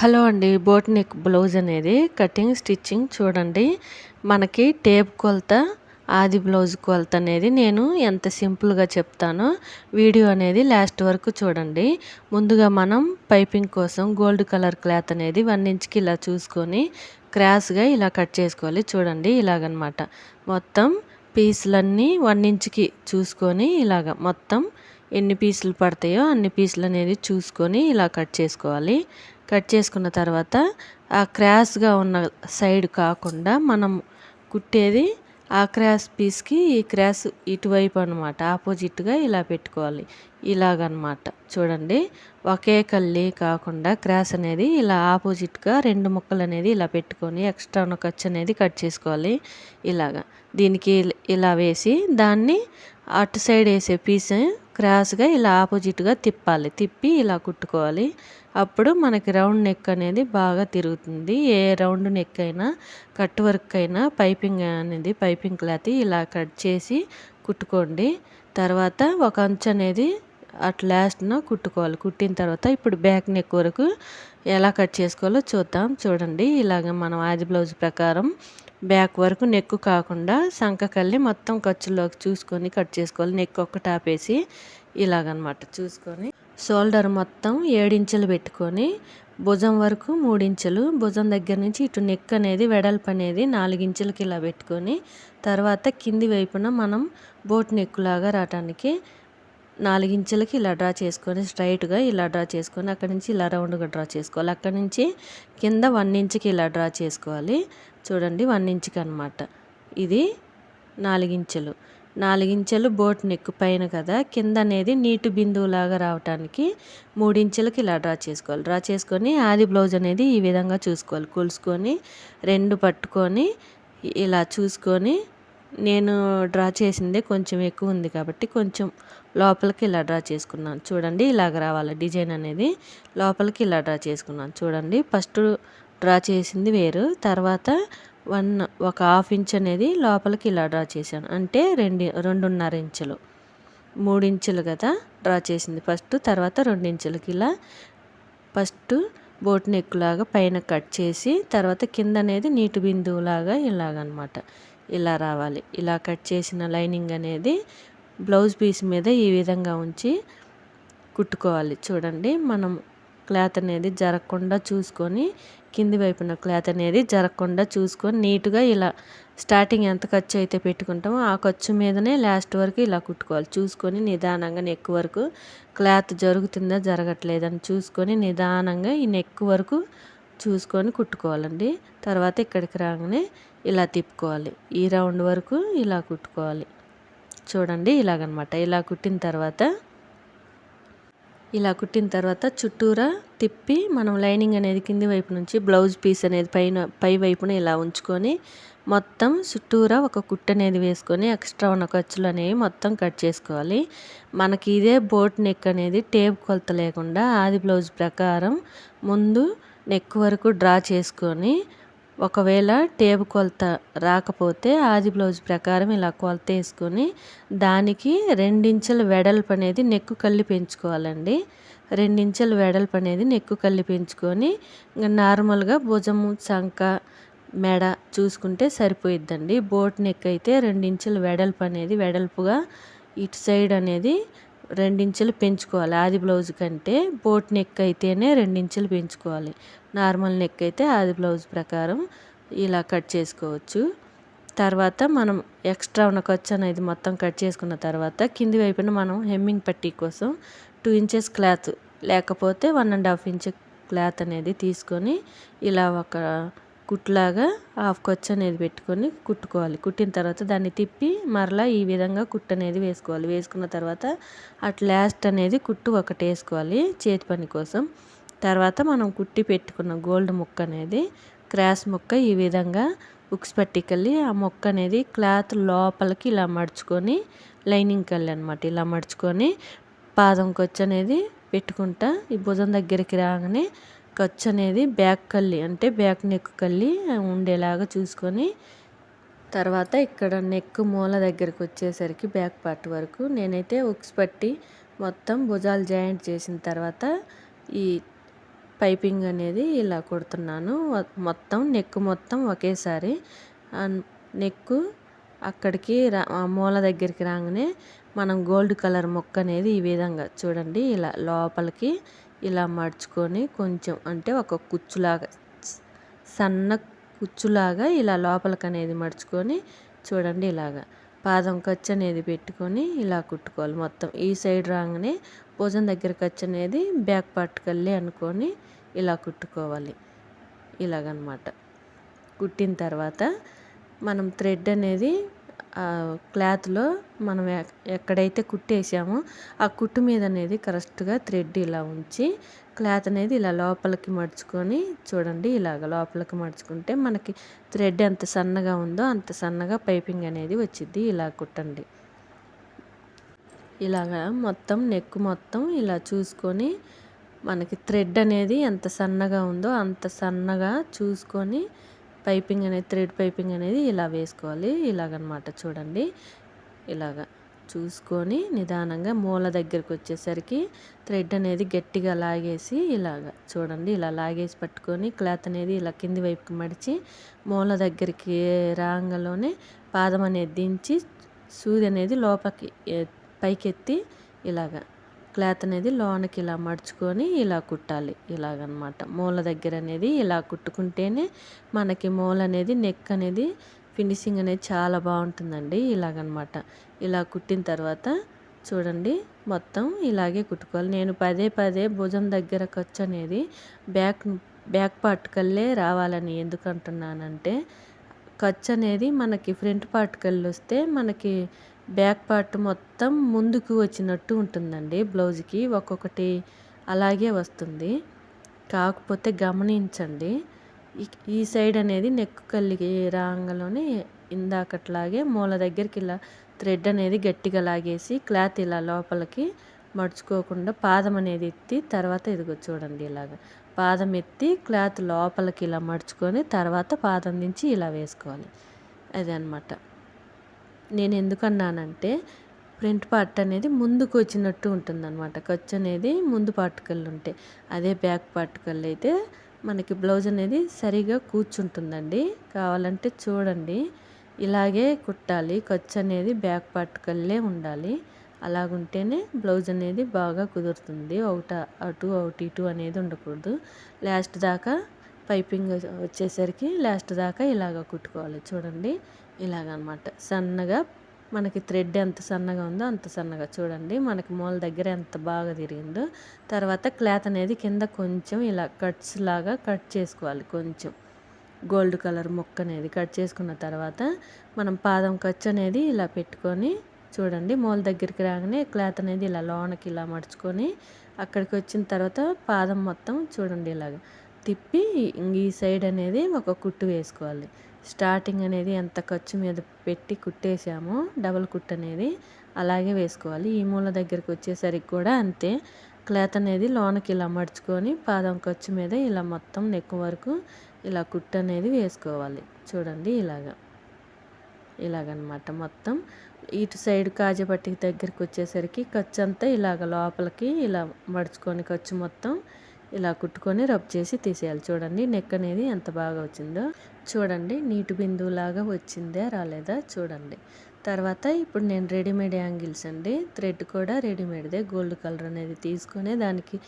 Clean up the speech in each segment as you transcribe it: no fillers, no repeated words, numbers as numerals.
Hello అండి. Boat neck blouse అనేది cutting, stitching చూడండి. మనకి టేప్ కొలత, ఆది బ్లౌజ్ కొలత అనేది నేను ఎంత సింపుల్‌గా చెప్తానో వీడియో అనేది లాస్ట్ వరకు చూడండి. ముందుగా మనం పైపింగ్ కోసం గోల్డ్ కలర్ క్లాత్ అనేది 1 ఇంచ్‌కి ఇలా చూసుకొని క్రాస్‌గా ఇలా కట్ చేసుకోవాలి. చూడండి ఇలాగనమాట. మొత్తం పీసులన్నీ 1 ఇంచ్‌కి చూసుకొని ఇలాగ మొత్తం ఎన్ని పీసులు పడతాయో అన్ని పీసులు అనేది చూసుకొని ఇలా కట్ చేసుకోవాలి. కట్ చేసుకున్న తర్వాత ఆ క్రాస్‌గా ఉన్న సైడ్ కాకుండా మనం కుట్టేది ఆ క్రాస్ పీస్‌కి ఈ క్రాస్ ఇటువైపు అనమాట. ఆపోజిట్‌గా ఇలా పెట్టుకోవాలి. ఇలాగనమాట. చూడండి ఒకే కళ్ళి కాకుండా క్రాస్ అనేది ఇలా ఆపోజిట్‌గా 2 ముక్కలు అనేది ఇలా పెట్టుకొని ఎక్స్ట్రా ఉన్న ఖర్చు అనేది కట్ చేసుకోవాలి. ఇలాగా దీనికి ఇలా వేసి దాన్ని అటు సైడ్ వేసే పీస్ క్రాస్‌గా ఇలా ఆపోజిట్‌గా తిప్పాలి. తిప్పి ఇలా కుట్టుకోవాలి. అప్పుడు మనకి రౌండ్ నెక్ అనేది బాగా తిరుగుతుంది. ఏ రౌండ్ నెక్ అయినా, కట్ వర్క్ అయినా పైపింగ్ క్లాత్ ఇలా కట్ చేసి కుట్టుకోండి. తర్వాత ఒక అంచు అనేది అట్ లాస్ట్‌న కుట్టుకోవాలి. కుట్టిన తర్వాత ఇప్పుడు బ్యాక్ నెక్ వరకు ఎలా కట్ చేసుకోవాలో చూద్దాం. చూడండి ఇలాగ మనం ఆది బ్లౌజ్ ప్రకారం బ్యాక్ వరకు నెక్ కాకుండా సంకకల్లి మొత్తం ఖర్చులోకి చూసుకొని కట్ చేసుకోవాలి. నెక్ ఒక్కటి ఆపేసి ఇలాగనమాట చూసుకొని షోల్డర్ మొత్తం 7 ఇంచులు పెట్టుకొని భుజం వరకు 3 ఇంచులు, భుజం దగ్గర నుంచి ఇటు నెక్ అనేది వెడల్పు అనేది 4 ఇంచులకి ఇలా పెట్టుకొని తర్వాత కింది వైపున మనం బోట్ నెక్ లాగా రావటానికి 4 ఇంచులకి ఇలా డ్రా చేసుకొని స్ట్రైట్గా ఇలా డ్రా చేసుకొని అక్కడి నుంచి ఇలా రౌండ్గా డ్రా చేసుకోవాలి. అక్కడి నుంచి కింద 1 ఇంచుకి ఇలా డ్రా చేసుకోవాలి. చూడండి 1 ఇంచుకి అనమాట. ఇది 4 ఇంచులు. 4 ఇంచులు బోట్ నెక్ పైన కదా, కింద అనేది నీటి బిందువులాగా రావటానికి 3 ఇంచులకి ఇలా డ్రా చేసుకోవాలి. డ్రా చేసుకొని ఆది బ్లౌజ్ అనేది ఈ విధంగా చూసుకోవాలి. కొలుసుకొని 2 పట్టుకొని ఇలా చూసుకొని నేను డ్రా చేసిందే కొంచెం ఎక్కువ ఉంది కాబట్టి కొంచెం లోపలికి ఇలా డ్రా చేసుకున్నాను. చూడండి ఇలాగ రావాలి డిజైన్ అనేది. లోపలికి ఇలా డ్రా చేసుకున్నాను. చూడండి ఫస్ట్ డ్రా చేసింది వేరు, తర్వాత ఒక హాఫ్ ఇంచ్ అనేది లోపలికి ఇలా డ్రా చేశాను. అంటే 2.5 ఇంచులు, 3 ఇంచులు కదా డ్రా చేసింది ఫస్ట్, తర్వాత 2 ఇంచులకి ఇలా ఫస్ట్ బోట్ నెక్ లాగా పైన కట్ చేసి తర్వాత కింద అనేది నీటి బిందువులాగా ఇలాగనమాట ఇలా రావాలి. ఇలా కట్ చేసిన లైనింగ్ అనేది బ్లౌజ్ పీస్ మీద ఈ విధంగా ఉంచి కుట్టుకోవాలి. చూడండి మనం క్లాత్ అనేది జరగకుండా చూసుకొని కింది వైపున క్లాత్ అనేది జరగకుండా చూసుకొని నీట్గా ఇలా స్టార్టింగ్ ఎంత ఖర్చు అయితే పెట్టుకుంటామో ఆ ఖర్చు మీదనే లాస్ట్ వరకు ఇలా కుట్టుకోవాలి. చూసుకొని నిదానంగా నెక్ వరకు క్లాత్ జరుగుతుందా జరగట్లేదని చూసుకొని నిదానంగా ఈ నెక్ వరకు చూసుకొని కుట్టుకోవాలండి. తర్వాత ఇక్కడికి రాగానే ఇలా తిప్పుకోవాలి. ఈ రౌండ్ వరకు ఇలా కుట్టుకోవాలి. చూడండి ఇలాగనమాట. ఇలా కుట్టిన తర్వాత చుట్టూరా తిప్పి మనం లైనింగ్ అనేది కింది వైపు నుంచి బ్లౌజ్ పీస్ అనేది పై వైపున ఇలా ఉంచుకొని మొత్తం చుట్టూరా ఒక కుట్టు అనేది వేసుకొని ఎక్స్ట్రా ఉన్న ఖర్చులు అనేవి మొత్తం కట్ చేసుకోవాలి. మనకి ఇదే బోట్ నెక్ అనేది టేప్ కొలత లేకుండా ఆది బ్లౌజ్ ప్రకారం ముందు నెక్ వరకు డ్రా చేసుకొని ఒకవేళ టేప్ కొలత రాకపోతే ఆది బ్లౌజ్ ప్రకారం ఇలా కొలత వేసుకొని దానికి 2 ఇంచుల వెడల్పు అనేది నెక్కు కళ్ళి పెంచుకోవాలండి. 2 ఇంచుల వెడల్పు అనేది నెక్కు కళ్ళి పెంచుకొని ఇంకా నార్మల్గా భుజము, చంక, మెడ చూసుకుంటే సరిపోయిద్దండి. బోట్ నెక్ అయితే 2 ఇంచుల వెడల్పు అనేది వెడల్పుగా ఇటు సైడ్ అనేది 2 ఇంచులు పెంచుకోవాలి. ఆది బ్లౌజ్ కంటే బోట్ నెక్ అయితేనే 2 ఇంచులు పెంచుకోవాలి. నార్మల్ నెక్ అయితే ఆది బ్లౌజ్ ప్రకారం ఇలా కట్ చేసుకోవచ్చు. తర్వాత మనం ఎక్స్ట్రా ఉన్న ఖర్చు అనేది మొత్తం కట్ చేసుకున్న తర్వాత కింది వైపున మనం హెమ్మింగ్ పట్టీ కోసం 2 ఇంచెస్ క్లాత్ లేకపోతే 1.5 ఇంచ్ క్లాత్ అనేది తీసుకొని ఇలా ఒక కుట్లాగా హాఫ్ ఖర్చు అనేది పెట్టుకొని కుట్టుకోవాలి. కుట్టిన తర్వాత దాన్ని తిప్పి మరలా ఈ విధంగా కుట్టు అనేది వేసుకోవాలి. వేసుకున్న తర్వాత అట్ లాస్ట్ అనేది కుట్టు ఒకటి వేసుకోవాలి చేతి పని కోసం. తర్వాత మనం కుట్టి పెట్టుకున్న గోల్డ్ ముక్క అనేది క్రాస్ ముక్క ఈ విధంగా ఉక్స్ పట్టికల్లి ఆ ముక్క అనేది క్లాత్ లోపలికి ఇలా మడుచుకొని లైనింగ్ కల్లి అనమాట ఇలా మడుచుకొని పాదం ఖర్చు అనేది పెట్టుకుంటా ఈ భుజం దగ్గరికి రాగానే ఖర్చు అనేది బ్యాక్ కల్లి అంటే బ్యాక్ నెక్ కల్లి ఉండేలాగా చూసుకొని తర్వాత ఇక్కడ నెక్ మూల దగ్గరికి వచ్చేసరికి బ్యాక్ పార్ట్ వరకు నేనైతే ఉక్స్ పట్టి మొత్తం భుజాలు జాయింట్ చేసిన తర్వాత ఈ పైపింగ్ అనేది ఇలా కుడుతున్నాను. మొత్తం నెక్ మొత్తం ఒకేసారి నెక్కు అక్కడికి మూల దగ్గరికి రాగానే మనం గోల్డ్ కలర్ ముక్క అనేది ఈ విధంగా చూడండి ఇలా లోపలికి ఇలా మడుచుకొని కొంచెం అంటే ఒక కుచ్చులాగా సన్న కుచ్చులాగా ఇలా లోపలికి అనేది మడుచుకొని చూడండి ఇలాగా పాదం ఖర్చు అనేది పెట్టుకొని ఇలా కుట్టుకోవాలి. మొత్తం ఈ సైడ్ రాగానే భుజం దగ్గర ఖర్చు అనేది బ్యాక్ పార్ట్కల్లే అనుకొని ఇలా కుట్టుకోవాలి. ఇలాగనమాట. కుట్టిన తర్వాత మనం థ్రెడ్ అనేది క్లాత్లో మనం ఎక్కడైతే కుట్టేసామో ఆ కుట్టు మీద అనేది కరెక్ట్గా థ్రెడ్ ఇలా ఉంచి క్లాత్ అనేది ఇలా లోపలికి మడుచుకొని చూడండి ఇలాగ లోపలికి మడుచుకుంటే మనకి థ్రెడ్ ఎంత సన్నగా ఉందో అంత సన్నగా పైపింగ్ అనేది వచ్చింది. ఇలా కుట్టండి. ఇలాగా మొత్తం నెక్ మొత్తం ఇలా చూసుకొని మనకి థ్రెడ్ అనేది ఎంత సన్నగా ఉందో అంత సన్నగా చూసుకొని పైపింగ్ అనేది థ్రెడ్ పైపింగ్ అనేది ఇలా వేసుకోవాలి. ఇలాగనమాట చూడండి. ఇలాగా చూసుకొని నిదానంగా మూల దగ్గరికి వచ్చేసరికి థ్రెడ్ అనేది గట్టిగా లాగేసి ఇలాగ చూడండి ఇలా లాగేసి పట్టుకొని క్లాత్ అనేది ఇలా కింది వైపుకి మడిచి మూల దగ్గరికి రాంగలోనే పాదం అనేది దించి సూది అనేది లోపలికి పైకెత్తి ఇలాగ క్లాత్ అనేది లోనకి ఇలా మడుచుకొని ఇలా కుట్టాలి. ఇలాగనమాట మూల దగ్గర అనేది ఇలా కుట్టుకుంటేనే మనకి మూల అనేది నెక్ అనేది ఫినిషింగ్ అనేది చాలా బాగుంటుందండి. ఇలాగనమాట ఇలా కుట్టిన తర్వాత చూడండి మొత్తం ఇలాగే కుట్టుకోవాలి. నేను పదే పదే భుజం దగ్గర ఖర్చు అనేది బ్యాక్ పార్ట్ కల్లే రావాలని ఎందుకంటున్నానంటే ఖర్చు అనేది మనకి ఫ్రంట్ పార్ట్ కల్లి వస్తే మనకి బ్యాక్ పార్ట్ మొత్తం ముందుకు వచ్చినట్టు ఉంటుందండి. బ్లౌజ్కి ఒక్కొక్కటి అలాగే వస్తుంది. కాకపోతే గమనించండి ఈ సైడ్ అనేది నెక్ కల్లికి రాంగలోనే ఇందాకట్లాగే మూల దగ్గరికి ఇలా థ్రెడ్ అనేది గట్టిగా లాగేసి క్లాత్ ఇలా లోపలికి మడుచుకోకుండా పాదం అనేది ఎత్తి తర్వాత ఇదిగో చూడండి ఇలాగ పాదం ఎత్తి క్లాత్ లోపలికి ఇలా మడుచుకొని తర్వాత పాదం నుంచి ఇలా వేసుకోవాలి. అదే అనమాట. నేను ఎందుకన్నానంటే ఫ్రంట్ పార్ట్ అనేది ముందుకు వచ్చినట్టు ఉంటుందన్నమాట. ఖర్చు అనేది ముందు పార్ట్కల్ ఉంటే అదే బ్యాక్ పార్ట్కల్ అయితే మనకి బ్లౌజ్ అనేది సరిగా కూర్చుంటుందండి. కావాలంటే చూడండి ఇలాగే కుట్టాలి. ఖర్చు అనేది బ్యాక్ పార్ట్కల్లే ఉండాలి. అలాగుంటేనే బ్లౌజ్ అనేది బాగా కుదురుతుంది. ఒకటి అటు ఒకటి ఇటు అనేది ఉండకూడదు. లాస్ట్ దాకా పైపింగ్ వచ్చేసరికి లాస్ట్ దాకా ఇలాగ కుట్టుకోవాలి. చూడండి ఇలాగనమాట సన్నగా మనకి థ్రెడ్ ఎంత సన్నగా ఉందో అంత సన్నగా చూడండి మనకి మూల దగ్గర ఎంత బాగా తిరిగిందో. తర్వాత క్లాత్ అనేది కింద కొంచెం ఇలా కట్స్ లాగా కట్ చేసుకోవాలి. కొంచెం గోల్డ్ కలర్ ముక్క అనేది కట్ చేసుకున్న తర్వాత మనం పాదం ఖర్చు అనేది ఇలా పెట్టుకొని చూడండి మూల దగ్గరికి రాగానే క్లాత్ అనేది ఇలా లోనకి ఇలా మడుచుకొని అక్కడికి వచ్చిన తర్వాత పాదం మొత్తం చూడండి ఇలాగ తిప్పి ఈ సైడ్ అనేది ఒక కుట్టు వేసుకోవాలి. స్టార్టింగ్ అనేది ఎంత ఖర్చు మీద పెట్టి కుట్టేసామో డబల్ కుట్టు అనేది అలాగే వేసుకోవాలి. ఈ మూల దగ్గరికి వచ్చేసరికి కూడా అంతే. క్లాత్ అనేది లోనకి ఇలా మడుచుకొని పాదం ఖర్చు మీద ఇలా మొత్తం నెక్ వరకు ఇలా కుట్టు అనేది వేసుకోవాలి. చూడండి ఇలాగనమాట మొత్తం ఇటు సైడ్ కాజపట్టికి దగ్గరికి వచ్చేసరికి ఖర్చు అంతా ఇలాగ లోపలికి ఇలా మడుచుకొని ఖర్చు మొత్తం ఇలా కుట్టుకొని రబ్ చేసి తీసేయాలి. చూడండి నెక్ అనేది ఎంత బాగా వచ్చిందో చూడండి. నీటి బిందువులాగా వచ్చిందా రాలేదా చూడండి. తర్వాత ఇప్పుడు నేను రెడీమేడ్ యాంగిల్స్ అండి. థ్రెడ్ కూడా రెడీమేడ్దే గోల్డ్ కలర్ అనేది తీసుకొని దానికి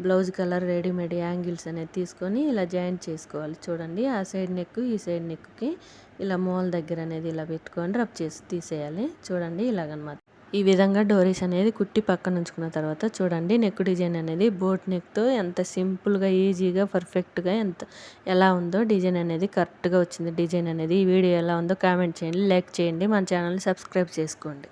బ్లౌజ్ కలర్ రెడీమేడ్ యాంగిల్స్ అనేది తీసుకొని ఇలా జాయింట్ చేసుకోవాలి. చూడండి ఆ సైడ్ నెక్ ఈ సైడ్ నెక్కి ఇలా మూల దగ్గర అనేది ఇలా పెట్టుకొని రబ్ చేసి తీసేయాలి. చూడండి ఇలాగనమాట. ఈ విధంగా డోరీస్ అనేది కుట్టి పక్కన ఉంచుకున్న తర్వాత చూడండి నెక్ డిజైన్ అనేది బోట్ నెక్తో ఎంత సింపుల్గా ఈజీగా పర్ఫెక్ట్గా ఎలా ఉందో డిజైన్ అనేది కరెక్ట్గా వచ్చింది. డిజైన్ అనేది ఈ వీడియో ఎలా ఉందో కామెంట్ చేయండి, లైక్ చేయండి, మన ఛానల్ని సబ్స్క్రైబ్ చేసుకోండి.